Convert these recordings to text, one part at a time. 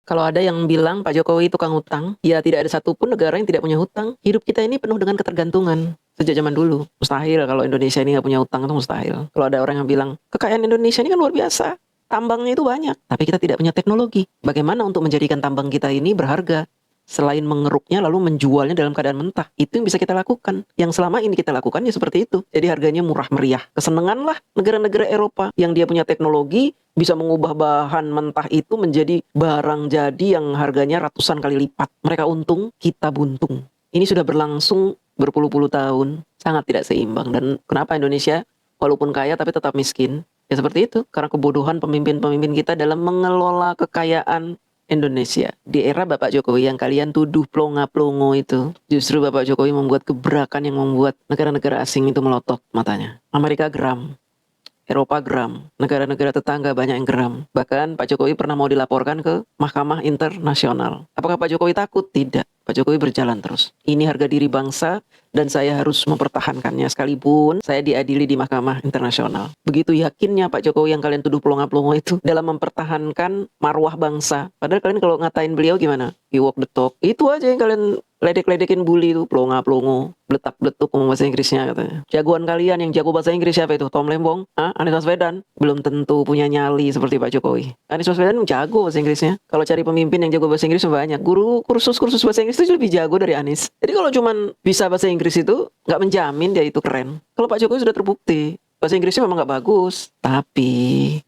Kalau ada yang bilang Pak Jokowi tukang hutang, ya tidak ada satupun negara yang tidak punya hutang. Hidup kita ini penuh dengan ketergantungan. Sejak zaman dulu. Mustahil kalau Indonesia ini nggak punya hutang, itu mustahil. Kalau ada orang yang bilang, kekayaan Indonesia ini kan luar biasa. Tambangnya itu banyak. Tapi kita tidak punya teknologi. Bagaimana untuk menjadikan tambang kita ini berharga? Selain mengeruknya lalu menjualnya dalam keadaan mentah. Itu yang bisa kita lakukan. Yang selama ini kita lakukan ya seperti itu. Jadi harganya murah meriah. Kesenangan lah negara-negara Eropa yang dia punya teknologi bisa mengubah bahan mentah itu menjadi barang jadi yang harganya ratusan kali lipat. Mereka untung, kita buntung. Ini sudah berlangsung berpuluh-puluh tahun. Sangat tidak seimbang. Dan kenapa Indonesia walaupun kaya tapi tetap miskin? Ya seperti itu. Karena kebodohan pemimpin-pemimpin kita dalam mengelola kekayaan Indonesia. Di era Bapak Jokowi yang kalian tuduh plonga-plongo itu, justru Bapak Jokowi membuat gebrakan yang membuat negara-negara asing itu melotot matanya. Amerika geram, Eropa geram, negara-negara tetangga banyak yang geram. Bahkan Pak Jokowi pernah mau dilaporkan ke Mahkamah Internasional. Apakah Pak Jokowi takut? Tidak. Pak Jokowi berjalan terus. Ini harga diri bangsa dan saya harus mempertahankannya sekalipun saya diadili di Mahkamah Internasional. Begitu yakinnya Pak Jokowi yang kalian tuduh pelongo-pelongo itu dalam mempertahankan marwah bangsa. Padahal kalian kalau ngatain beliau gimana? He walk the talk. Itu aja yang kalian ledek-ledekin bully itu, pelonga-pelongo, bletak-bletuk ngomong bahasa Inggrisnya katanya. Jagoan kalian yang jago bahasa Inggris siapa itu? Tom Lembong? Anies Baswedan? Belum tentu punya nyali seperti Pak Jokowi. Anies Baswedan jago bahasa Inggrisnya. Kalau cari pemimpin yang jago bahasa Inggris banyak. Guru kursus-kursus bahasa Inggris itu lebih jago dari Anies. Jadi kalau cuman bisa bahasa Inggris itu nggak menjamin dia itu keren. Kalau Pak Jokowi sudah terbukti bahasa Inggrisnya memang nggak bagus, tapi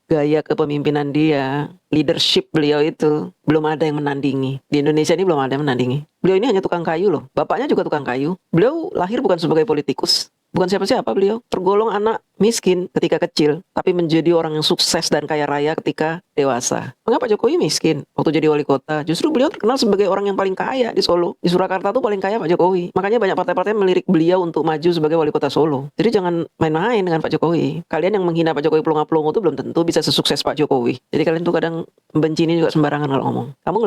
gaya kepemimpinan dia, leadership beliau itu belum ada yang menandingi. Di Indonesia ini belum ada yang menandingi. Beliau ini hanya tukang kayu loh. Bapaknya juga tukang kayu. Beliau lahir bukan sebagai politikus. Bukan siapa-siapa beliau. Tergolong anak miskin ketika kecil, tapi menjadi orang yang sukses dan kaya raya ketika dewasa. Mengapa Jokowi miskin waktu jadi wali kota? Justru beliau terkenal sebagai orang yang paling kaya di Solo. Di Surakarta tuh paling kaya Pak Jokowi. Makanya banyak partai-partai melirik beliau untuk maju sebagai wali kota Solo. Jadi jangan main-main dengan Pak Jokowi. Kalian yang menghina Pak Jokowi pelongo-pelongo itu belum tentu bisa sesukses Pak Jokowi. Jadi kalian tuh kadang membenci ini juga sembarangan kalau ngomong. Kamu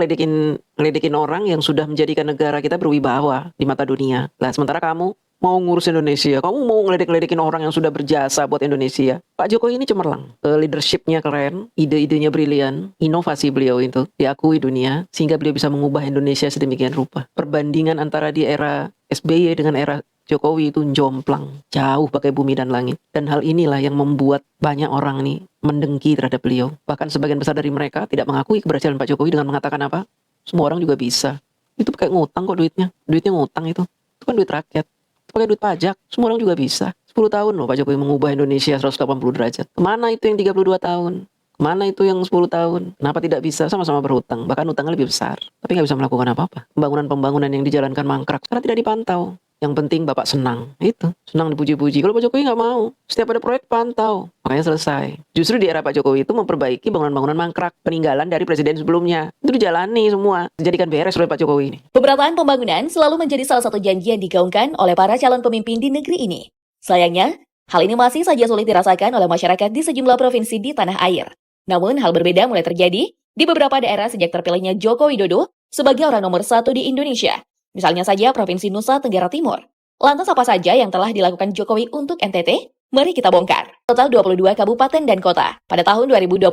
ngeledekin orang yang sudah menjadikan negara kita berwibawa di mata dunia. Lah sementara kamu mau ngurus Indonesia, kamu mau ngeledek-ledekin orang yang sudah berjasa buat Indonesia. Pak Jokowi ini cemerlang, leadershipnya keren, ide-idenya brilian, inovasi beliau itu diakui dunia, sehingga beliau bisa mengubah Indonesia sedemikian rupa. Perbandingan antara di era SBY dengan era Jokowi itu jomplang, jauh pakai bumi dan langit. Dan hal inilah yang membuat banyak orang nih mendengki terhadap beliau. Bahkan sebagian besar dari mereka tidak mengakui keberhasilan Pak Jokowi dengan mengatakan apa? Semua orang juga bisa. Itu pakai ngutang kok duitnya. Duitnya ngutang itu. Itu kan duit rakyat. Pakai duit pajak, semua orang juga bisa. 10 tahun loh Pak Jokowi mengubah Indonesia 180 derajat. Kemana itu yang 32 tahun? Kemana itu yang 10 tahun? Kenapa tidak bisa? Sama-sama berhutang. Bahkan hutangnya lebih besar. Tapi nggak bisa melakukan apa-apa. Pembangunan-pembangunan yang dijalankan mangkrak. Karena tidak dipantau. Yang penting Bapak senang. Itu. Senang dipuji-puji. Kalau Pak Jokowi nggak mau. Setiap ada proyek pantau. Makanya selesai. Justru di era Pak Jokowi itu memperbaiki bangunan-bangunan mangkrak. Peninggalan dari presiden sebelumnya. Itu dijalani semua. Dijadikan beres oleh Pak Jokowi ini. Pemerataan pembangunan selalu menjadi salah satu janji yang digaungkan oleh para calon pemimpin di negeri ini. Sayangnya, hal ini masih saja sulit dirasakan oleh masyarakat di sejumlah provinsi di tanah air. Namun, hal berbeda mulai terjadi di beberapa daerah sejak terpilihnya Joko Widodo sebagai orang nomor satu di Indonesia. Misalnya saja Provinsi Nusa Tenggara Timur. Lantas apa saja yang telah dilakukan Jokowi untuk NTT? Mari kita bongkar. Total 22 kabupaten dan kota. Pada tahun 2022,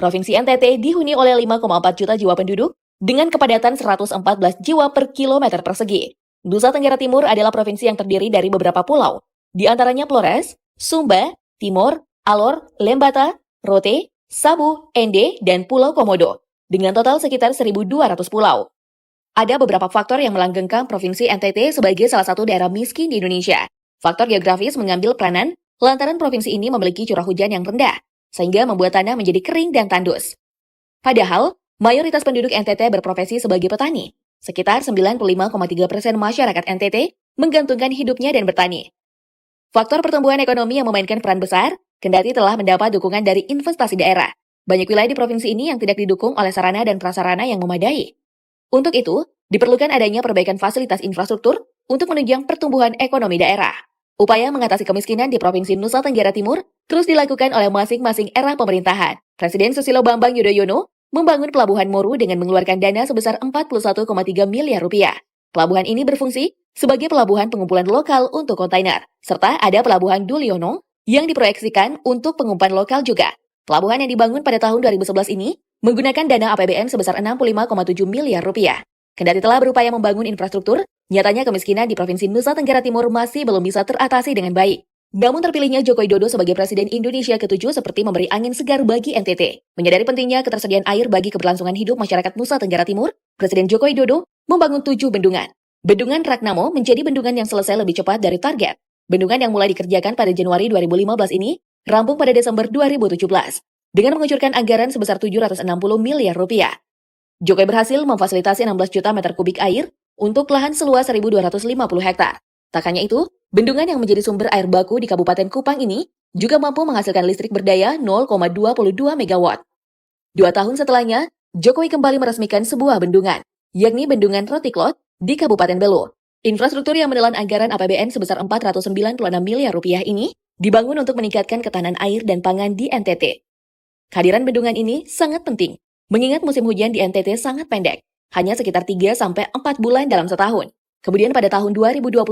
Provinsi NTT dihuni oleh 5,4 juta jiwa penduduk dengan kepadatan 114 jiwa per kilometer persegi. Nusa Tenggara Timur adalah provinsi yang terdiri dari beberapa pulau, di antaranya Flores, Sumba, Timor, Alor, Lembata, Rote, Sabu, Ende, dan Pulau Komodo, dengan total sekitar 1.200 pulau. Ada beberapa faktor yang melanggengkan Provinsi NTT sebagai salah satu daerah miskin di Indonesia. Faktor geografis mengambil peranan lantaran provinsi ini memiliki curah hujan yang rendah, sehingga membuat tanah menjadi kering dan tandus. Padahal, mayoritas penduduk NTT berprofesi sebagai petani. Sekitar 95,3% masyarakat NTT menggantungkan hidupnya dan bertani. Faktor pertumbuhan ekonomi yang memainkan peran besar, kendati telah mendapat dukungan dari investasi daerah. Banyak wilayah di provinsi ini yang tidak didukung oleh sarana dan prasarana yang memadai. Untuk itu, diperlukan adanya perbaikan fasilitas infrastruktur untuk menunjang pertumbuhan ekonomi daerah. Upaya mengatasi kemiskinan di Provinsi Nusa Tenggara Timur terus dilakukan oleh masing-masing era pemerintahan. Presiden Susilo Bambang Yudhoyono membangun Pelabuhan Moru dengan mengeluarkan dana sebesar 41,3 miliar rupiah. Pelabuhan ini berfungsi sebagai pelabuhan pengumpulan lokal untuk kontainer, serta ada Pelabuhan Dulyono yang diproyeksikan untuk pengumpulan lokal juga. Pelabuhan yang dibangun pada tahun 2011 ini menggunakan dana APBN sebesar 65,7 miliar rupiah. Kendati telah berupaya membangun infrastruktur, nyatanya kemiskinan di Provinsi Nusa Tenggara Timur masih belum bisa teratasi dengan baik. Namun terpilihnya Joko Widodo sebagai Presiden Indonesia ke-7 seperti memberi angin segar bagi NTT. Menyadari pentingnya ketersediaan air bagi keberlangsungan hidup masyarakat Nusa Tenggara Timur, Presiden Joko Widodo membangun 7 bendungan. Bendungan Ragnamo menjadi bendungan yang selesai lebih cepat dari target. Bendungan yang mulai dikerjakan pada Januari 2015 ini rampung pada Desember 2017 dengan mengucurkan anggaran sebesar 760 miliar rupiah. Jokowi berhasil memfasilitasi 16 juta meter kubik air untuk lahan seluas 1.250 hektar. Tak hanya itu, bendungan yang menjadi sumber air baku di Kabupaten Kupang ini juga mampu menghasilkan listrik berdaya 0,22 megawatt. 2 tahun setelahnya, Jokowi kembali meresmikan sebuah bendungan, yakni Bendungan Rotiklot di Kabupaten Belu. Infrastruktur yang menelan anggaran APBN sebesar 496 miliar rupiah ini dibangun untuk meningkatkan ketahanan air dan pangan di NTT. Kehadiran bendungan ini sangat penting, mengingat musim hujan di NTT sangat pendek, hanya sekitar 3-4 bulan dalam setahun. Kemudian pada tahun 2021,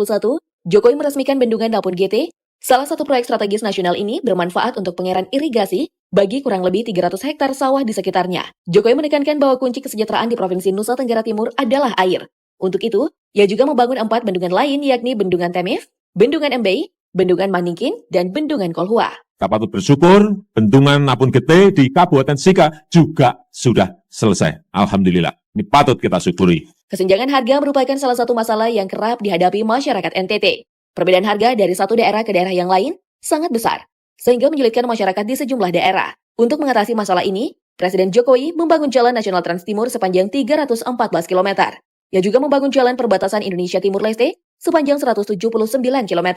Jokowi meresmikan Bendungan Dapur GT. Salah satu proyek strategis nasional ini bermanfaat untuk pengairan irigasi bagi kurang lebih 300 hektar sawah di sekitarnya. Jokowi menekankan bahwa kunci kesejahteraan di Provinsi Nusa Tenggara Timur adalah air. Untuk itu, ia juga membangun 4 bendungan lain yakni Bendungan Temif, Bendungan Embei, Bendungan Maningkin, dan Bendungan Kolhua. Kita patut bersyukur, bendungan Napun Gede di Kabupaten Sika juga sudah selesai. Alhamdulillah. Ini patut kita syukuri. Kesenjangan harga merupakan salah satu masalah yang kerap dihadapi masyarakat NTT. Perbedaan harga dari satu daerah ke daerah yang lain sangat besar, sehingga menyulitkan masyarakat di sejumlah daerah. Untuk mengatasi masalah ini, Presiden Jokowi membangun Jalan Nasional Trans Timur sepanjang 314 km. Ia juga membangun Jalan Perbatasan Indonesia Timur Leste sepanjang 179 km.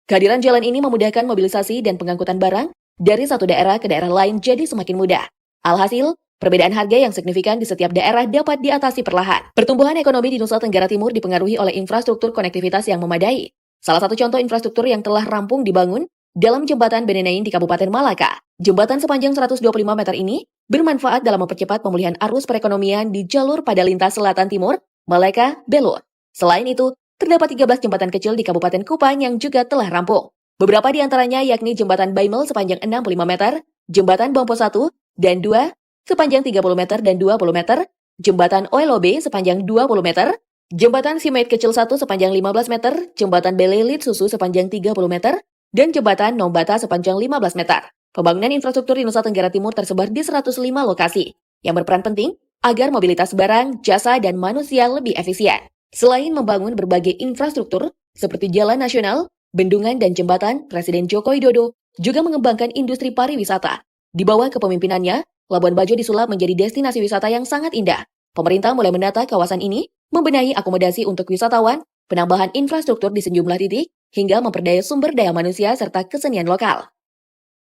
Kehadiran jalan ini memudahkan mobilisasi dan pengangkutan barang dari satu daerah ke daerah lain jadi semakin mudah. Alhasil, perbedaan harga yang signifikan di setiap daerah dapat diatasi perlahan. Pertumbuhan ekonomi di Nusa Tenggara Timur dipengaruhi oleh infrastruktur konektivitas yang memadai. Salah satu contoh infrastruktur yang telah rampung dibangun dalam jembatan Benenain di Kabupaten Malaka. Jembatan sepanjang 125 meter ini bermanfaat dalam mempercepat pemulihan arus perekonomian di jalur pada lintas selatan timur, Malaka, Belu. Selain itu, terdapat 13 jembatan kecil di Kabupaten Kupang yang juga telah rampung. Beberapa di antaranya yakni Jembatan Baimel sepanjang 65 meter, Jembatan Bompo 1 dan 2 sepanjang 30 meter dan 20 meter, Jembatan Oelobe sepanjang 20 meter, Jembatan Simait Kecil 1 sepanjang 15 meter, Jembatan Belelit Susu sepanjang 30 meter, dan Jembatan Nombata sepanjang 15 meter. Pembangunan infrastruktur di Nusa Tenggara Timur tersebar di 105 lokasi, yang berperan penting agar mobilitas barang, jasa, dan manusia lebih efisien. Selain membangun berbagai infrastruktur seperti jalan nasional, bendungan, dan jembatan, Presiden Joko Widodo juga mengembangkan industri pariwisata. Di bawah kepemimpinannya, Labuan Bajo disulap menjadi destinasi wisata yang sangat indah. Pemerintah mulai menata kawasan ini, membenahi akomodasi untuk wisatawan, penambahan infrastruktur di sejumlah titik, hingga memperdaya sumber daya manusia serta kesenian lokal.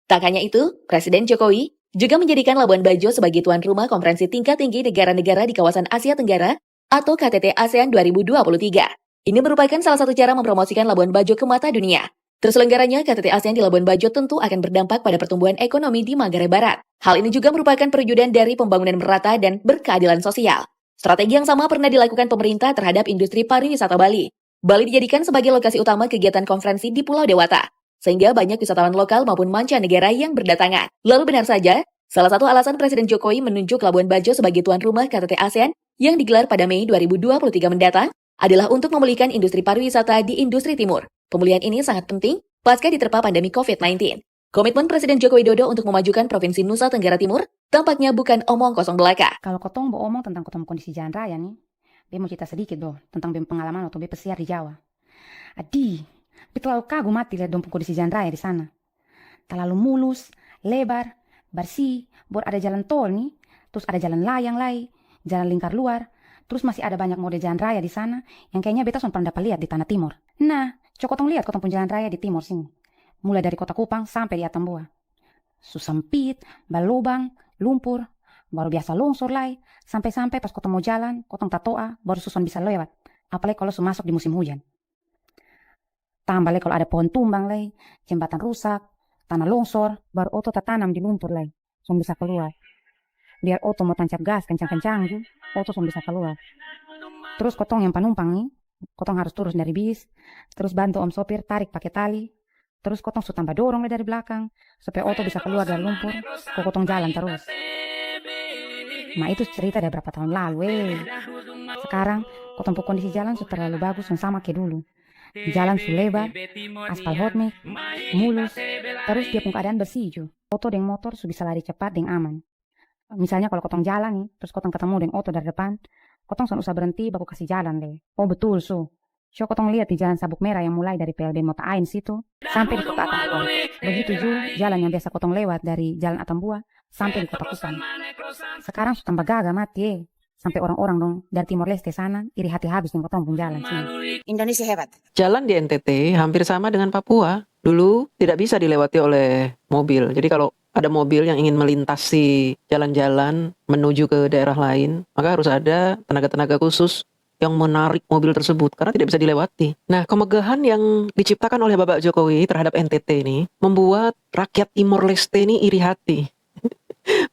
Tak hanya itu, Presiden Jokowi juga menjadikan Labuan Bajo sebagai tuan rumah konferensi tingkat tinggi negara-negara di kawasan Asia Tenggara atau KTT ASEAN 2023. Ini merupakan salah satu cara mempromosikan Labuan Bajo ke mata dunia. Terselenggaranya KTT ASEAN di Labuan Bajo tentu akan berdampak pada pertumbuhan ekonomi di Manggarai Barat. Hal ini juga merupakan perwujudan dari pembangunan merata dan berkeadilan sosial. Strategi yang sama pernah dilakukan pemerintah terhadap industri pariwisata Bali. Bali dijadikan sebagai lokasi utama kegiatan konferensi di Pulau Dewata, sehingga banyak wisatawan lokal maupun mancanegara yang berdatangan. Lalu benar saja, salah satu alasan Presiden Jokowi menunjuk Labuan Bajo sebagai tuan rumah KTT ASEAN yang digelar pada Mei 2023 mendatang adalah untuk memulihkan industri pariwisata di industri timur. Pemulihan ini sangat penting pasca diterpa pandemi COVID-19. Komitmen Presiden Joko Widodo untuk memajukan Provinsi Nusa Tenggara Timur tampaknya bukan omong kosong belaka. Kalau kotong mau omong tentang kondisi jalan raya nih, dia mau cerita sedikit doh tentang pengalaman waktu dia pesiar di Jawa. Adi, dia terlalu kagum mati lihat dong kondisi jalan raya di sana. Terlalu mulus, lebar, bersih, buat ada jalan tol nih, terus ada jalan layang lagi, jalan lingkar luar, terus masih ada banyak mode jalan raya di sana yang kayaknya beta sudah pernah dapat lihat di Tanah Timur. Nah, coba kotong lihat kotong pun jalan raya di timur sini. Mulai dari Kota Kupang sampai di Atambua. Susempit, balubang, lumpur, baru biasa longsor lagi, sampai-sampai pas kotong mau jalan, kotong tatoa, baru susun bisa lewat. Apalagi kalau masuk di musim hujan. Tambah lagi kalau ada pohon tumbang lagi, jembatan rusak, tanah longsor, baru oto tertanam di lumpur lagi, sudah bisa keluar. Biar oto mau tancap gas kencang-kencang juga, oto sudah bisa keluar. Terus kotong yang penumpang nih, kotong harus turun dari bis, terus bantu om sopir tarik pakai tali, terus kotong sudah tambah dorong dari belakang, supaya oto bisa keluar dari lumpur, kok kotong jalan terus. Ma itu cerita dari berapa tahun lalu Sekarang kotong kondisi jalan sudah terlalu bagus dan sama kayak dulu. Jalan su lebar, aspal hot mix, mulus, terus dia pun keadaan bersih ju. Oto dengan motor su bisa lari cepat dan aman. Misalnya kalau kotong jalan nih, terus kotong ketemu dengan oto dari depan, kotong usah berhenti baku kasih jalan deh. Oh betul su. So kotong lihat di jalan Sabuk Merah yang mulai dari PLB Mota Ain situ sampai di kota Atambua. Begitu juga jalan yang biasa kotong lewat dari jalan Atambua sampai di kota Kusam. Sekarang sudah tambah gagal mati sampai orang-orang dong dari Timor Leste sana iri hati habis dengan kotong pun jalan sini. Indonesia hebat. Jalan di NTT hampir sama dengan Papua. Dulu tidak bisa dilewati oleh mobil. Jadi kalau ada mobil yang ingin melintasi jalan-jalan menuju ke daerah lain, maka harus ada tenaga-tenaga khusus yang menarik mobil tersebut karena tidak bisa dilewati. Nah, kemegahan yang diciptakan oleh Bapak Jokowi terhadap NTT ini membuat rakyat Timor Leste ini iri hati.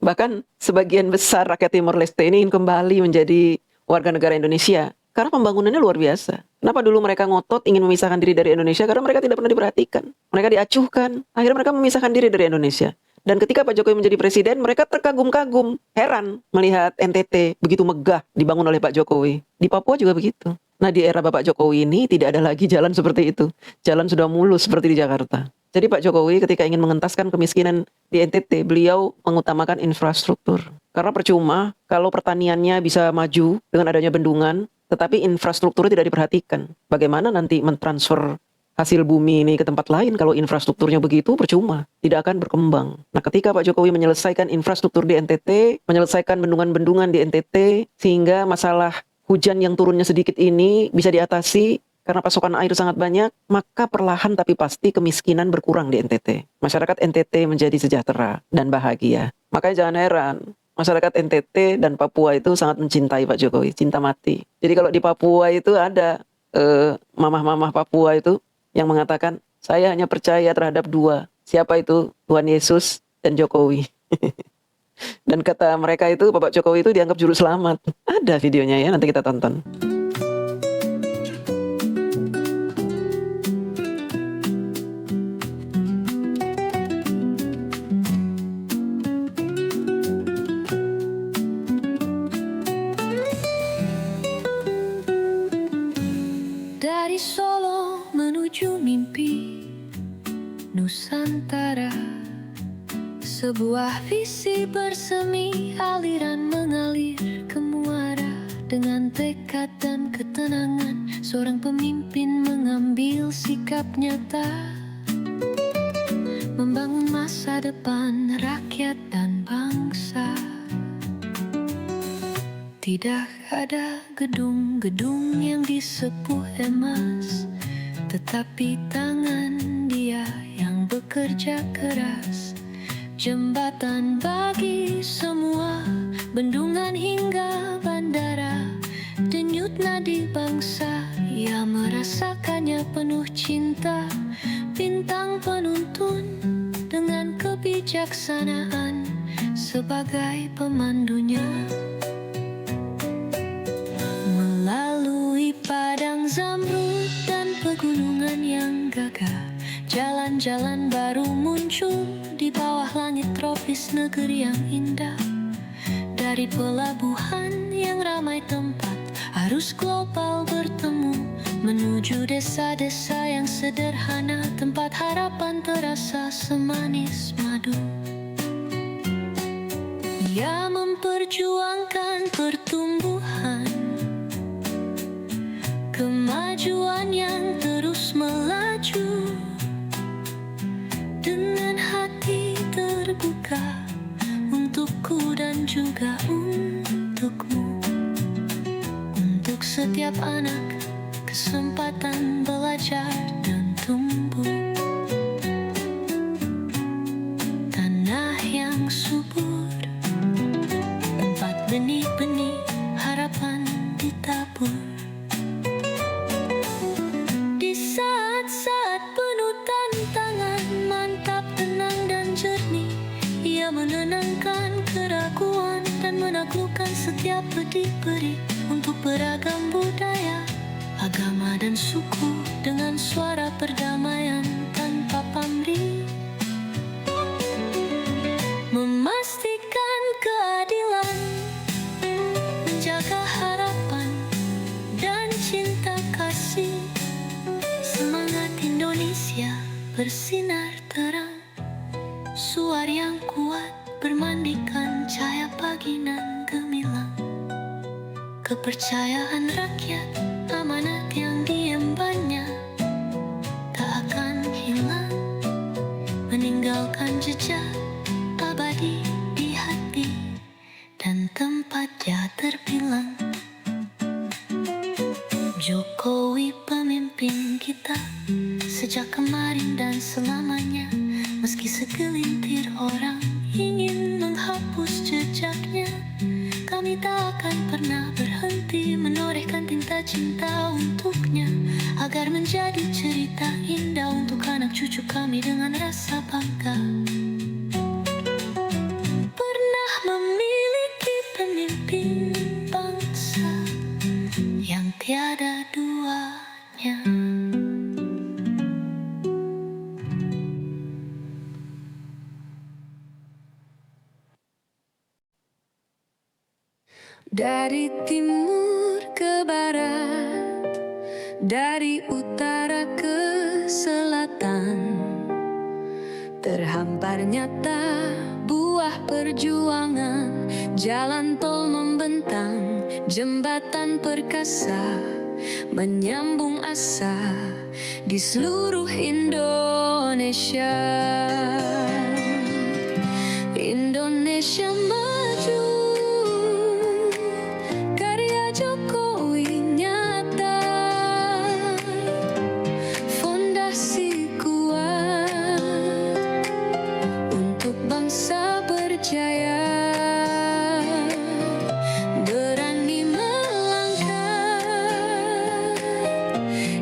Bahkan sebagian besar rakyat Timor Leste ini ingin kembali menjadi warga negara Indonesia karena pembangunannya luar biasa. Kenapa dulu mereka ngotot ingin memisahkan diri dari Indonesia? Karena mereka tidak pernah diperhatikan. Mereka diacuhkan. Akhirnya mereka memisahkan diri dari Indonesia. Dan ketika Pak Jokowi menjadi presiden, mereka terkagum-kagum, heran melihat NTT begitu megah dibangun oleh Pak Jokowi. Di Papua juga begitu. Nah, di era Bapak Jokowi ini tidak ada lagi jalan seperti itu. Jalan sudah mulus seperti di Jakarta. Jadi Pak Jokowi ketika ingin mengentaskan kemiskinan di NTT, beliau mengutamakan infrastruktur. Karena percuma kalau pertaniannya bisa maju dengan adanya bendungan, tetapi infrastrukturnya tidak diperhatikan. Bagaimana nanti mentransfer hasil bumi ini ke tempat lain kalau infrastrukturnya begitu percuma, tidak akan berkembang. Nah, ketika Pak Jokowi menyelesaikan infrastruktur di NTT, menyelesaikan bendungan-bendungan di NTT, sehingga masalah hujan yang turunnya sedikit ini bisa diatasi karena pasokan air sangat banyak, maka perlahan tapi pasti kemiskinan berkurang di NTT. Masyarakat NTT menjadi sejahtera dan bahagia. Makanya jangan heran, masyarakat NTT dan Papua itu sangat mencintai Pak Jokowi, cinta mati. Jadi kalau di Papua itu ada mamah-mamah Papua itu yang mengatakan, saya hanya percaya terhadap dua. Siapa itu? Tuhan Yesus dan Jokowi. Dan kata mereka itu, Bapak Jokowi itu dianggap juru selamat. Ada videonya ya, nanti kita tonton. Dari Solo menuju mimpi Nusantara, sebuah visi bersemi, aliran mengalir ke muara. Dengan tekad dan ketenangan, seorang pemimpin mengambil sikap nyata, membangun masa depan rakyat dan bangsa. Tidak ada gedung-gedung yang disepuh emas, tetapi tangan dia yang bekerja keras. Jembatan bagi semua, bendungan hingga bandara, denyut nadi bangsa, ia merasakannya penuh cinta. Bintang penuntun dengan kebijaksanaan sebagai pemandunya. Melalui padang zamrud dan pegunungan yang gagah, jalan-jalan baru muncul di bawah langit tropis negeri yang indah. Dari pelabuhan yang ramai tempat, arus global bertemu, menuju desa-desa yang sederhana, tempat harapan terasa semanis madu. Ia memperjuangkan pertumbuhan, kemajuan yang terus melaju. Dengan hati terbuka untukku dan juga untukmu, untuk setiap anak kesempatan belajar dan tumbuh. Tanah yang subur, tempat benih-benih harapan ditabur. Di saat-saat penuh tantangan, mantap, tenang dan jernih, ia menenangkan keraguan dan menaklukkan setiap pedih-perih. Untuk beragam budaya, agama dan suku, dengan suara perdamaian tanpa pamrih, memastikan keadilan bersinar terang. Suara yang kuat bermandikan cahaya pagi nan gemilang. Kepercayaan rakyat, amanat yang diembannya tak akan hilang, meninggalkan jejak abadi di hati dan tempatnya terbilang. Jokowi pemimpin kita sejak kemarin dan selamanya. Meski segelintir orang ingin menghapus jejaknya, kami tak akan pernah berhenti menorehkan tinta cinta untuknya, agar menjadi cerita indah untuk anak cucu kami dengan rasa bangga. Pernah memiliki pemimpin bangsa yang tiada duanya. Dari timur ke barat, dari utara ke selatan, terhampar nyata buah perjuangan. Jalan tol membentang, jembatan perkasa, menyambung asa di seluruh Indonesia. Indonesia maju, karya Jokowi nyata, fondasi kuat untuk bangsa berjaya. Berani melangkah,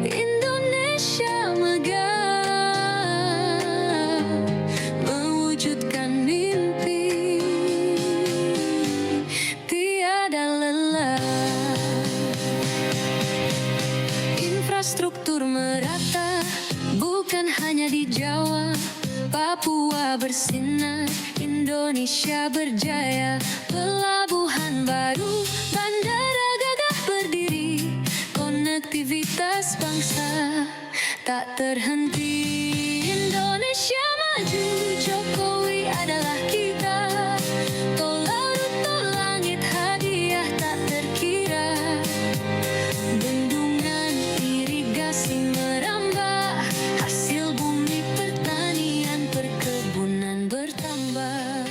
Indonesia megah, mewujudkan mimpi, tiada lelah. Infrastruktur merata, bukan hanya di Jawa, Papua bersinar, Indonesia berjaya. Pelabuhan baru, bandara gagah berdiri, konektivitas bangsa tak terhenti. Indonesia maju, Jokowi adalah kita. Tol laut, tol langit, hadiah tak terkira. Bendungan irigasi merambah, hasil bumi pertanian perkebunan bertambah.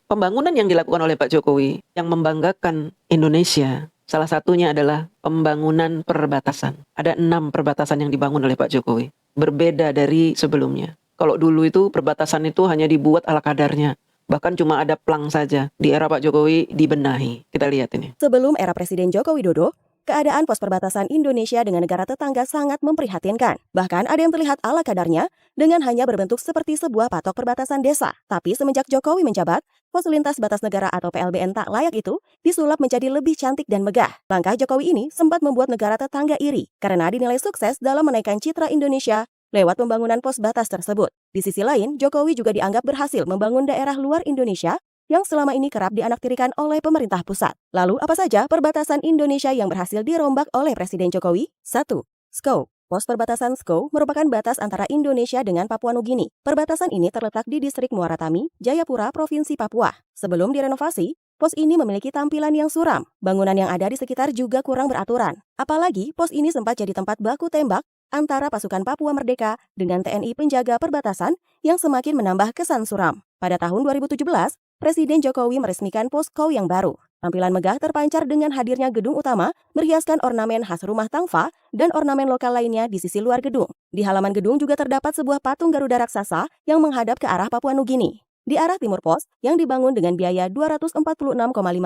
Pembangunan yang dilakukan oleh Pak Jokowi yang membanggakan Indonesia, salah satunya adalah pembangunan perbatasan. Ada 6 perbatasan yang dibangun oleh Pak Jokowi. Berbeda dari sebelumnya. Kalau dulu itu perbatasan itu hanya dibuat ala kadarnya. Bahkan cuma ada plang saja. Di era Pak Jokowi dibenahi. Kita lihat ini. Sebelum era Presiden Joko Widodo, keadaan pos perbatasan Indonesia dengan negara tetangga sangat memprihatinkan. Bahkan ada yang terlihat ala kadarnya dengan hanya berbentuk seperti sebuah patok perbatasan desa. Tapi semenjak Jokowi menjabat, pos lintas batas negara atau PLBN tak layak itu disulap menjadi lebih cantik dan megah. Langkah Jokowi ini sempat membuat negara tetangga iri karena dinilai sukses dalam menaikkan citra Indonesia lewat pembangunan pos batas tersebut. Di sisi lain, Jokowi juga dianggap berhasil membangun daerah luar Indonesia yang selama ini kerap dianaktirikan oleh pemerintah pusat. Lalu apa saja perbatasan Indonesia yang berhasil dirombak oleh Presiden Jokowi? 1. Skau. Pos perbatasan Skau merupakan batas antara Indonesia dengan Papua Nugini. Perbatasan ini terletak di distrik Muara Tami, Jayapura, Provinsi Papua. Sebelum direnovasi, pos ini memiliki tampilan yang suram. Bangunan yang ada di sekitar juga kurang beraturan. Apalagi pos ini sempat jadi tempat baku tembak antara pasukan Papua Merdeka dengan TNI penjaga perbatasan yang semakin menambah kesan suram. Pada tahun 2017, Presiden Jokowi meresmikan posko yang baru. Tampilan megah terpancar dengan hadirnya gedung utama berhiaskan ornamen khas rumah Tangfa dan ornamen lokal lainnya di sisi luar gedung. Di halaman gedung juga terdapat sebuah patung Garuda raksasa yang menghadap ke arah Papua Nugini. Di arah timur pos, yang dibangun dengan biaya 246,5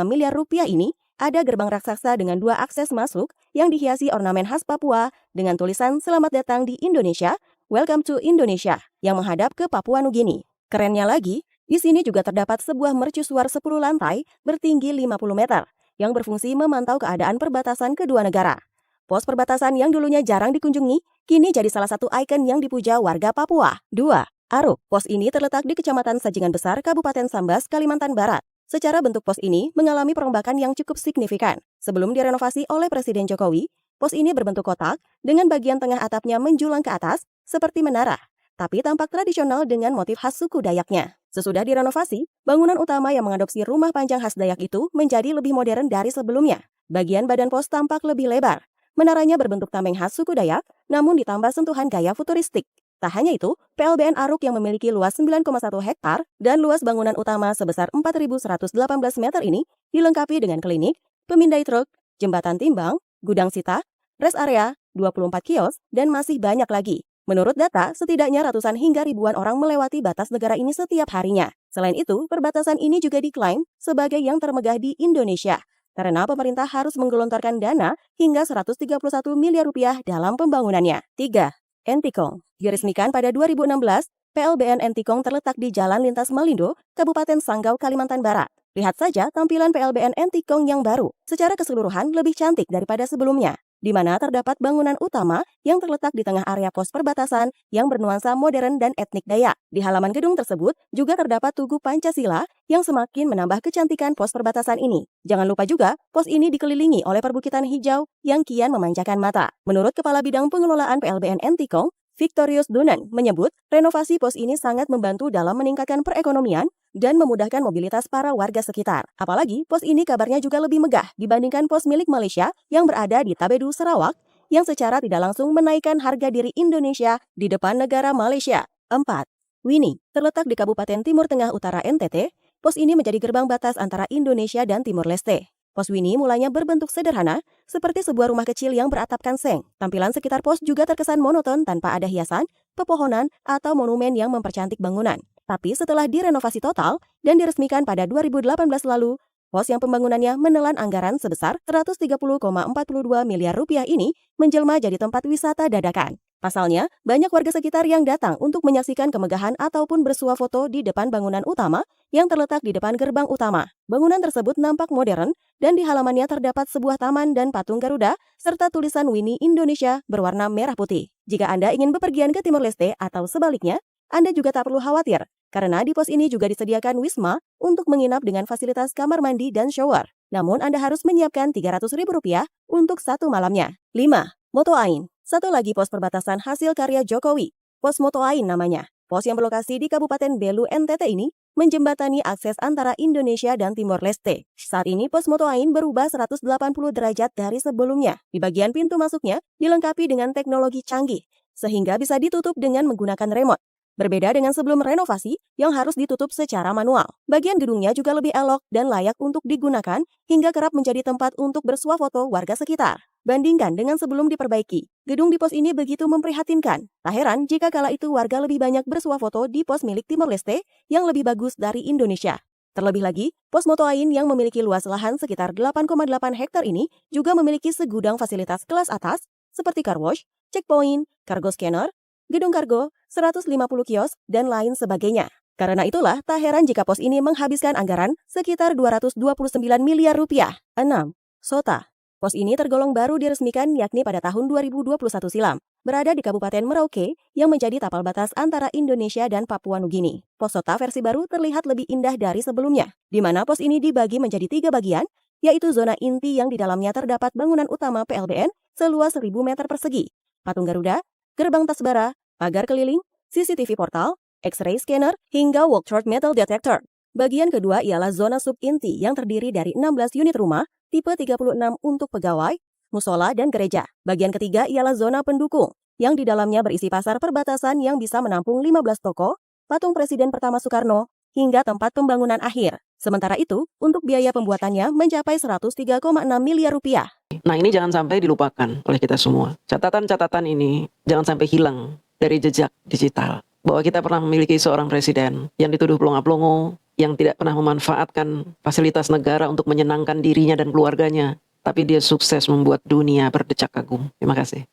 miliar rupiah ini, ada gerbang raksasa dengan 2 akses masuk yang dihiasi ornamen khas Papua dengan tulisan "Selamat datang di Indonesia, Welcome to Indonesia" yang menghadap ke Papua Nugini. Kerennya lagi, di sini juga terdapat sebuah mercusuar 10 lantai bertinggi 50 meter yang berfungsi memantau keadaan perbatasan kedua negara. Pos perbatasan yang dulunya jarang dikunjungi, kini jadi salah satu ikon yang dipuja warga Papua. 2. Aruk. Pos ini terletak di Kecamatan Sajingan Besar, Kabupaten Sambas, Kalimantan Barat. Secara bentuk pos ini mengalami perombakan yang cukup signifikan. Sebelum direnovasi oleh Presiden Jokowi, Pos ini berbentuk kotak dengan bagian tengah atapnya menjulang ke atas seperti menara, tapi tampak tradisional dengan motif khas suku Dayaknya. Sesudah direnovasi, bangunan utama yang mengadopsi rumah panjang khas Dayak itu menjadi lebih modern dari sebelumnya. Bagian badan pos tampak lebih lebar. Menaranya berbentuk tameng khas suku Dayak, namun ditambah sentuhan gaya futuristik. Tak hanya itu, PLBN Aruk yang memiliki luas 9,1 hektar dan luas bangunan utama sebesar 4.118 meter ini dilengkapi dengan klinik, pemindai truk, jembatan timbang, gudang sita, rest area, 24 kios, dan masih banyak lagi. Menurut data, setidaknya ratusan hingga ribuan orang melewati batas negara ini setiap harinya. Selain itu, perbatasan ini juga diklaim sebagai yang termegah di Indonesia, karena pemerintah harus menggelontorkan dana hingga 131 miliar rupiah dalam pembangunannya. 3. Entikong. Diresmikan pada 2016, PLBN Entikong terletak di Jalan Lintas Malindo, Kabupaten Sanggau, Kalimantan Barat. Lihat saja tampilan PLBN Entikong yang baru. Secara keseluruhan lebih cantik daripada sebelumnya, di mana terdapat bangunan utama yang terletak di tengah area pos perbatasan yang bernuansa modern dan etnik Dayak. Di halaman gedung tersebut juga terdapat tugu Pancasila yang semakin menambah kecantikan pos perbatasan ini. Jangan lupa juga, pos ini dikelilingi oleh perbukitan hijau yang kian memanjakan mata. Menurut Kepala Bidang Pengelolaan PLBN Entikong, Victorius Dunan, menyebut renovasi pos ini sangat membantu dalam meningkatkan perekonomian dan memudahkan mobilitas para warga sekitar. Apalagi, pos ini kabarnya juga lebih megah dibandingkan pos milik Malaysia yang berada di Tabedu, Sarawak, yang secara tidak langsung menaikkan harga diri Indonesia di depan negara Malaysia. 4. Wini, terletak di Kabupaten Timur Tengah Utara NTT, pos ini menjadi gerbang batas antara Indonesia dan Timur Leste. Pos Wini mulanya berbentuk sederhana, seperti sebuah rumah kecil yang beratapkan seng. Tampilan sekitar pos juga terkesan monoton tanpa ada hiasan, pepohonan, atau monumen yang mempercantik bangunan. Tapi setelah direnovasi total dan diresmikan pada 2018 lalu, pos yang pembangunannya menelan anggaran sebesar 130,42 miliar rupiah ini menjelma jadi tempat wisata dadakan. Pasalnya, banyak warga sekitar yang datang untuk menyaksikan kemegahan ataupun bersuah foto di depan bangunan utama yang terletak di depan gerbang utama. Bangunan tersebut nampak modern dan di halamannya terdapat sebuah taman dan patung Garuda serta tulisan Wini Indonesia berwarna merah putih. Jika Anda ingin bepergian ke Timor Leste atau sebaliknya, Anda juga tak perlu khawatir karena di pos ini juga disediakan wisma untuk menginap dengan fasilitas kamar mandi dan shower. Namun Anda harus menyiapkan Rp300.000 untuk satu malamnya. 5. Moto Ain. Satu lagi pos perbatasan hasil karya Jokowi. Pos Moto Ain namanya. Pos yang berlokasi di Kabupaten Belu NTT ini menjembatani akses antara Indonesia dan Timor Leste. Saat ini pos Moto Ain berubah 180 derajat dari sebelumnya. Di bagian pintu masuknya dilengkapi dengan teknologi canggih, sehingga bisa ditutup dengan menggunakan remote. Berbeda dengan sebelum renovasi yang harus ditutup secara manual. Bagian gedungnya juga lebih elok dan layak untuk digunakan hingga kerap menjadi tempat untuk bersuah foto warga sekitar. Bandingkan dengan sebelum diperbaiki, gedung di pos ini begitu memprihatinkan. Tak heran jika kala itu warga lebih banyak bersuah foto di pos milik Timor Leste yang lebih bagus dari Indonesia. Terlebih lagi, pos Moto Ain yang memiliki luas lahan sekitar 8,8 hektar ini juga memiliki segudang fasilitas kelas atas seperti car wash, checkpoint, cargo scanner, gedung kargo, 150 kios, dan lain sebagainya. Karena itulah, tak heran jika pos ini menghabiskan anggaran sekitar 229 miliar rupiah. 6. Sota. Pos ini tergolong baru diresmikan yakni pada tahun 2021 silam. Berada di Kabupaten Merauke yang menjadi tapal batas antara Indonesia dan Papua Nugini. Pos Sota versi baru terlihat lebih indah dari sebelumnya, di mana pos ini dibagi menjadi 3 bagian, yaitu zona inti yang di dalamnya terdapat bangunan utama PLBN seluas 1.000 meter persegi, patung Garuda, gerbang Tasbara, pagar keliling, CCTV portal, X-ray scanner, hingga walk-through metal detector. Bagian kedua ialah zona sub-inti yang terdiri dari 16 unit rumah, tipe 36 untuk pegawai, musola, dan gereja. Bagian ketiga ialah zona pendukung, yang di dalamnya berisi pasar perbatasan yang bisa menampung 15 toko, patung Presiden pertama Soekarno, hingga tempat pembangunan akhir. Sementara itu, untuk biaya pembuatannya mencapai 103,6 miliar rupiah. Nah, ini jangan sampai dilupakan oleh kita semua. Catatan-catatan ini jangan sampai hilang dari jejak digital. Bahwa kita pernah memiliki seorang presiden yang dituduh pelongo-pelongo, yang tidak pernah memanfaatkan fasilitas negara untuk menyenangkan dirinya dan keluarganya. Tapi dia sukses membuat dunia berdecak kagum. Terima kasih.